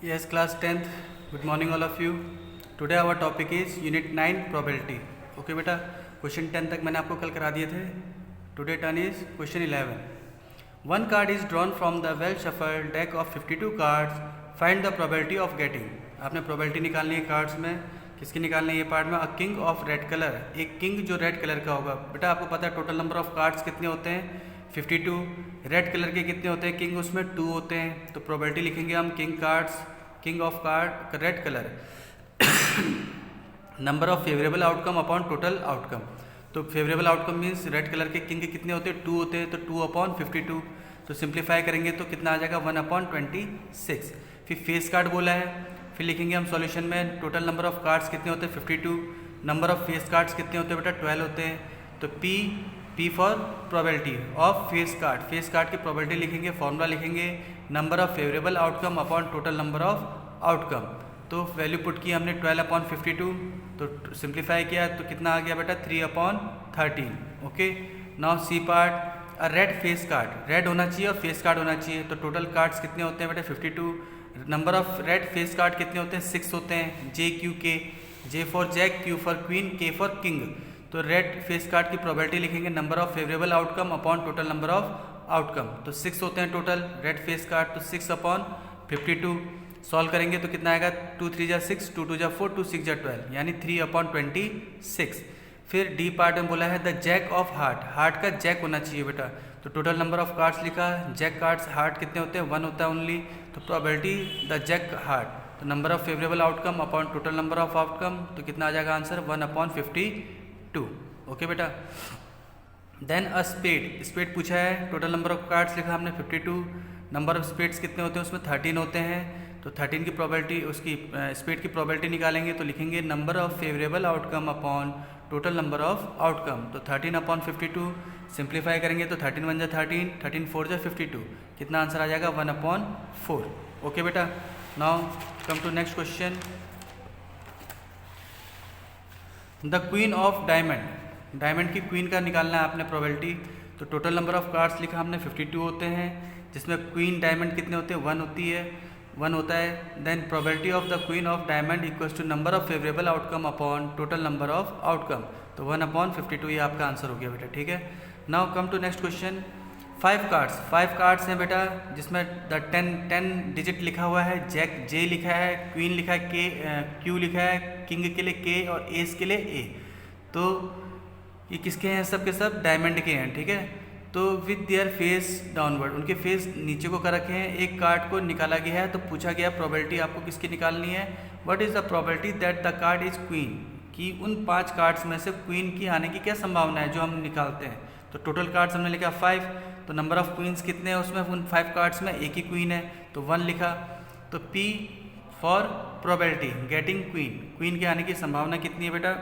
Yes, class 10th. Good morning, all of you. Today our topic is Unit 9 Probability. Okay, बेटा question 10 तक मैंने आपको कल करा दिए थे. Today turn is question 11. One card is drawn from the well shuffled deck of 52 cards. Find the probability of getting. आपने probability निकालनी है कार्ड्स में. किसकी निकालनी है ये पार्ट में? A king of red colour. एक किंग जो रेड कलर का होगा. बेटा आपको पता है टोटल नंबर ऑफ कार्ड्स कितने होते हैं? 52. रेड कलर के कितने होते हैं? किंग उसमें 2 होते हैं. तो प्रोबेबिलिटी लिखेंगे हम king of card red colour number of favourable outcome upon total outcome. तो favourable outcome means red colour के किंग के कितने होते हैं? 2 होते हैं. तो 2 अपॉन 52. तो सिंप्लीफाई करेंगे तो कितना आ जाएगा? 1 अपॉन 26. फिर फेस कार्ड बोला है. फिर लिखेंगे हम सॉल्यूशन में टोटल नंबर ऑफ कार्ड्स कितने होते हैं? 52. नंबर ऑफ फेस कार्ड्स कितने होते हैं बेटा? 12 होते हैं. तो P for probability of face card की प्रोबेबिलिटी लिखेंगे. फॉर्मूला लिखेंगे number of favourable outcome upon total number of outcome. तो वैल्यू पुट की हमने 12 अपॉन 52. तो सिंप्लीफाई किया तो कितना आ गया बेटा? 3 upon 13. Okay. Now C part. A red face card. Red होना चाहिए और फेस कार्ड होना चाहिए. तो टोटल कार्ड्स कितने होते हैं बेटा? 52. Number of red face card कितने होते हैं? 6 होते हैं. J Q K. J for jack, Q for queen, K for king. तो रेड फेस कार्ड की प्रोबेबिलिटी लिखेंगे number of favourable outcome upon total number of outcome. तो 6 होते हैं टोटल रेड फेस कार्ड. तो 6 अपॉन 52. सॉल्व करेंगे तो कितना आएगा? 2 3 जा 6, 2 2 जा 4, 2 6 जा 12, यानी 3 अपॉन 26. फिर डी पार्ट में बोला है द जैक ऑफ हार्ट का जैक होना चाहिए बेटा. तो टोटल नंबर ऑफ कार्ड्स लिखा. जैक कार्ड्स हार्ट कितने होते हैं? 1 होता है ओनली. तो प्रोबेबिलिटी द जैक हार्ट. तो number of favourable outcome upon total number of outcome. तो कितना आ जाएगा आंसर? 1 अपॉन 52. ओके बेटा. देन अ स्पेड पूछा है. टोटल नंबर ऑफ कार्ड्स लिखा हमने 52. नंबर ऑफ स्पेड्स कितने होते हैं? उसमें 13 होते हैं. तो 13 की प्रोबेबिलिटी, उसकी स्पेड की प्रोबेबिलिटी निकालेंगे तो लिखेंगे number of favourable outcome upon total number of outcome. तो 13 अपॉन 52. सिंप्लीफाई करेंगे तो 13 1 जा 13, 13 4 जा 52. कितना आंसर आ जाएगा? 1 अपॉन 4. ओके बेटा. Now come to next question. The queen of diamond. Diamond की क्वीन का निकालना है आपने प्रोबेबिलिटी. तो टोटल नंबर ऑफ कार्ड्स लिखा हमने 52 होते हैं, जिसमें क्वीन डायमंड कितने होते हैं? 1 होती है, 1 होता है. Then probability of the queen of diamond equals to number of favourable outcome upon total number of outcome. तो 1 अपॉन 52 ये आपका आंसर हो गया बेटा. ठीक है. Now come to next question. 5 cards हैं बेटा, जिसमें द 10 डिजिट लिखा हुआ है. जैक जे लिखा है, क्वीन लिखा है के, क्यू लिखा है, किंग के लिए के और एस के लिए ए. तो ये किसके हैं? सब के सब डायमंड के हैं. ठीक है. तो विद देयर फेस डाउनवर्ड, उनके फेस नीचे को कर रखे हैं. एक कार्ड को निकाला गया है तो पूछा गया प्रोबेबिलिटी आपको किसकी निकालनी है? What is the probability that the card is queen. कि उन 5 कार्ड्स में से क्वीन की आने की क्या संभावना है जो हम निकालते हैं. तो टोटल कार्ड्स हमने लिखा 5. तो नंबर ऑफ क्वींस कितने हैं उसमें? उन 5 कार्ड्स में एक ही क्वीन है तो 1 लिखा. तो P for probability getting queen. Queen के आने की संभावना कितनी है बेटा?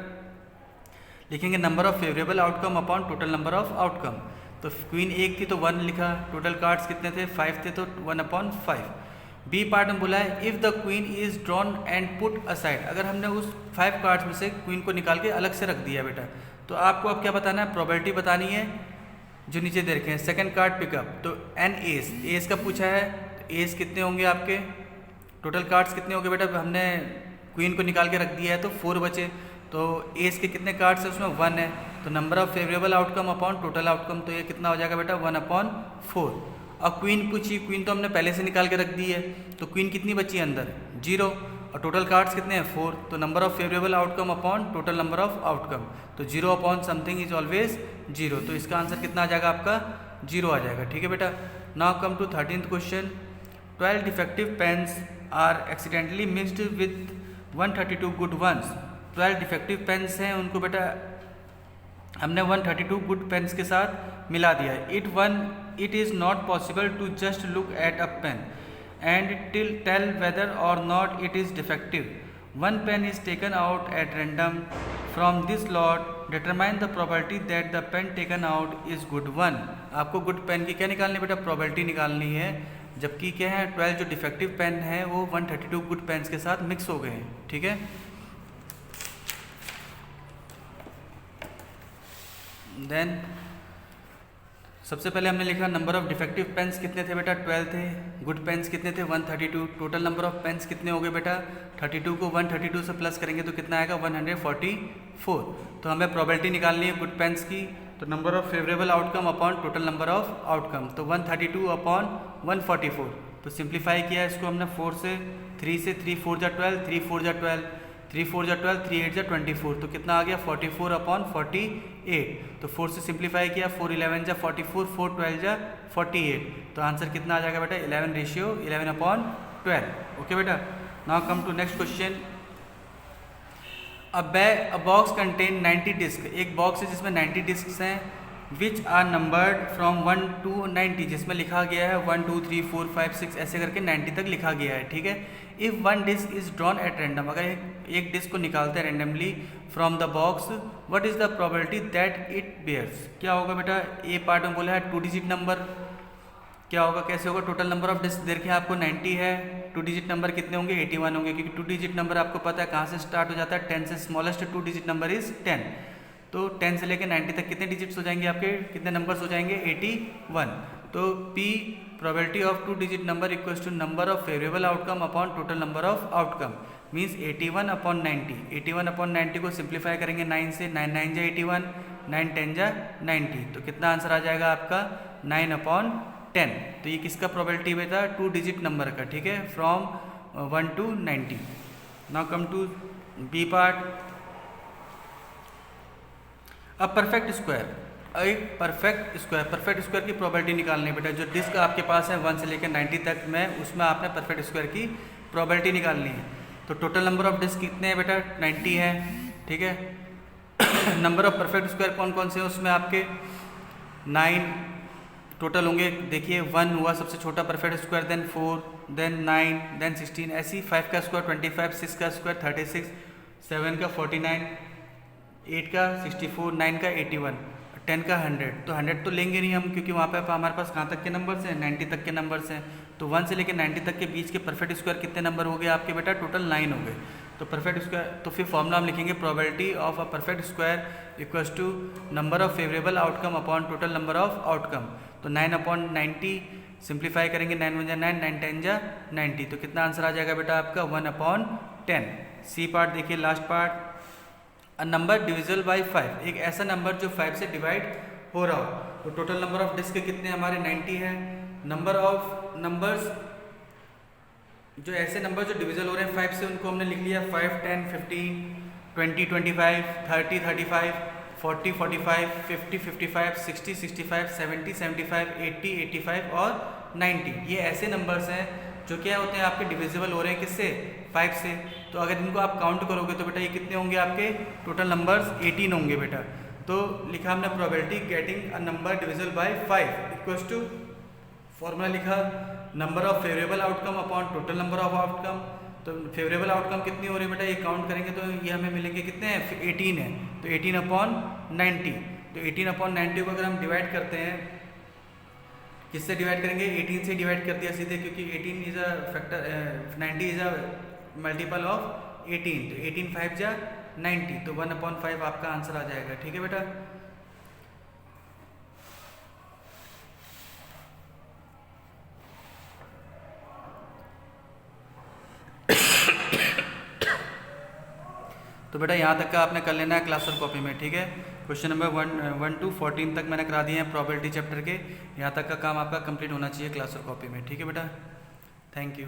लिखेंगे number of favourable outcome upon total number of outcome. तो क्वीन एक थी तो 1 लिखा. टोटल कार्ड्स कितने थे? 5 थे तो 1 अपॉन 5. बी पार्ट में बोला है if the queen is drawn and put aside. अगर हमने उस 5 कार्ड्स में से क्वीन को निकाल के अलग से रख दिया बेटा, तो आपको अब क्या बताना है? प्रोबेबिलिटी बतानी है जो नीचे दे रखे हैं. Second card pick up. तो एन एस का पूछा है. तो एस कितने होंगे आपके? टोटल कार्ड्स कितने होंगे बेटा? हमने क्वीन को निकाल के रख दिया है तो 4 बचे. तो एस के कितने कार्ड्स हैं? उसमें 1 है. तो number of favourable outcome upon total outcome. तो ये कितना हो जाएगा बेटा? 1 अपॉन 4. अब क्वीन पूछी. क्वीन तो हमने पहले से निकाल के रख दी है. तो क्वीन कितनी बची है अंदर? 0. और टोटल कार्ड्स कितने हैं? 4. तो number of favourable outcome upon total number of outcome. तो 0 अपॉन समथिंग इज ऑलवेज 0. तो इसका आंसर कितना आ जाएगा आपका? 0 आ जाएगा. ठीक है बेटा. Now come to 13th question. 12 defective pens are accidentally mixed with 132 good ones. 12 defective pens हैं, उनको बेटा हमने 132 गुड पेन्स के साथ मिला दिया है. It is not possible to just look at a pen and tell whether or not it is defective. One pen is taken out at random from this lot. Determine the probability that the pen taken out is good one. आपको good pen की क्या निकालनी है बेटा? Probability निकालनी है. जबकि क्या है? 12 जो डिफेक्टिव पेन है वो 132 गुड पेन्स के साथ मिक्स हो गए हैं. ठीक है. देन सबसे पहले हमने लिखा नंबर ऑफ डिफेक्टिव पेन्स कितने थे बेटा, 12 थे। गुड पेन्स कितने थे, 132। टोटल नंबर ऑफ पेन्स कितने हो गए बेटा, 32 को 132 से प्लस करेंगे तो कितना आएगा, 144। तो हमें प्रोबेबिलिटी निकालनी है गुड पेन्स की, तो number of favourable outcome upon total number of outcome, तो 132 अपॉन 144। तो सिंप्लीफाई किया इसको हमने 4 से, 3 से, 3 4 जा 12, 3 4 जा 12, 3 4 जा 12, 3 8 जा 24। तो कितना आ गया, 44 अपॉन 48। तो 4 से सिंप्लीफाई किया, 4 11 जा 44, 4 12 जा 48। तो आंसर कितना आ जाएगा बेटा, 11 अपॉन 12। ओके बेटा, now come to next question. A box contain 90 disc, एक बॉक्स है जिसमें 90 डिस्क हैं, which are numbered from 1 to 90, जिसमें लिखा गया है 1 2 3 4 5 6 ऐसे करके 90 तक लिखा गया है, ठीक है। If one disc is drawn at random, अगर एक डिस्क को निकालते हैं randomly from the box, what is the probability that it bears. क्या होगा बेटा, ए पार्ट में बोला है 2 डिजिट नंबर, क्या होगा, कैसे होगा, टोटल नंबर ऑफ डिस्क देखिए आपको 90 है, 2 डिजिट नंबर कितने होंगे, 81 होंगे, क्योंकि 2 डिजिट नंबर आपको पता है कहाँ से स्टार्ट हो जाता है, 10 से। Smallest 2 digit number is 10। तो 10 से लेकर 90 तक कितने डिजिट्स हो जाएंगे आपके, कितने नंबर्स हो जाएंगे, 81। तो P probability of 2 digit number equals to number of favourable outcome upon total number of outcome, means 81 upon 90। 81 upon 90 को सिंप्लीफाई करेंगे 9 से, 9 9 जा 81, 9 10 जा 90। तो कितना आंसर आ जाएगा आपका, 9 अपॉन 10। तो ये किसका प्रोबेबिलिटी बेटा, 2 डिजिट नंबर का, ठीक है, from 1 to 90। Now come to B part. अब परफेक्ट स्क्वायर, एक परफेक्ट स्क्वायर की प्रोबेबिलिटी निकालनी है बेटा। जो डिस्क आपके पास है 1 से लेकर 90 तक में, उसमें आपने परफेक्ट स्क्वायर की प्रोबेबिलिटी निकालनी है। तो टोटल नंबर ऑफ डिस्क कितने हैं बेटा, 90 है, ठीक है। नंबर ऑफ परफेक्ट स्क्वायर कौन कौन से हैं उसमें आपके, 9 टोटल होंगे। देखिए 1 हुआ सबसे छोटा perfect square, then 4, then 9, then 16, ऐसी 5 का स्क्वायर 25, 6 का स्क्वायर 36, 7 का 49, 8 का 64, 9 का 81, 10 का 100। तो 100 तो लेंगे नहीं हम, क्योंकि वहाँ पे हमारे पास कहाँ तक के नंबर्स हैं, 90 तक के नंबर्स हैं। तो 1 से लेकर 90 तक के बीच के परफेक्ट स्क्वायर कितने नंबर हो गए आपके बेटा, टोटल 9 हो गए। तो परफेक्ट स्क्वायर, तो फिर फॉर्मूला हम लिखेंगे probability of a perfect square equals to number of favourable outcome upon total number of outcome. तो 9 अपॉन 90 सिंप्लीफाई करेंगे, 9 1 जा 9, 9 10 जा 90। तो कितना आंसर आ जाएगा बेटा आपका, 1 अपॉन 10। सी पार्ट देखिए, last part. A number divisible by 5, एक ऐसा नंबर जो 5 से डिवाइड हो रहा हो। तो टोटल नंबर ऑफ डिस्क कितने हमारे, 90 है। नंबर ऑफ नंबर्स, जो ऐसे नंबर जो डिविजल हो रहे हैं 5 से, उनको हमने लिख लिया 5 10 15 20 25 30 35 40 45 50 55 60 65 70 75 80 85 और 90। ये ऐसे नंबर्स हैं जो क्या होते हैं आपके डिविजिबल हो रहे हैं किससे, 5 से। तो अगर इनको आप काउंट करोगे तो बेटा ये कितने होंगे आपके, टोटल नंबर्स 18 होंगे बेटा। तो लिखा हमने probability getting a number divisible by 5 equals to, formula लिखा number of favourable outcome upon total number of outcome. तो फेवरेबल आउटकम कितनी हो रही है बेटा, ये काउंट करेंगे तो ये हमें मिलेंगे कितने हैं, 18 है। तो 18 अपॉन 90, तो 18 अपॉन 90 को अगर हम डिवाइड करते हैं, किससे डिवाइड करेंगे, 18 से डिवाइड कर दिया सीधे, क्योंकि 18 is a factor, 90 is a multiple of 18। तो 18 5 जा 90, तो 1 अपॉन 5 आपका आंसर आ जाएगा, ठीक है बेटा। तो बेटा यहाँ तक का आपने कर लेना है क्लास और कॉपी में, ठीक है। क्वेश्चन नंबर 1 to 14 तक मैंने करा दिए हैं प्रोबेबिलिटी चैप्टर के। यहाँ तक का काम आपका कंप्लीट होना चाहिए क्लास और कॉपी में, ठीक है बेटा। Thank you.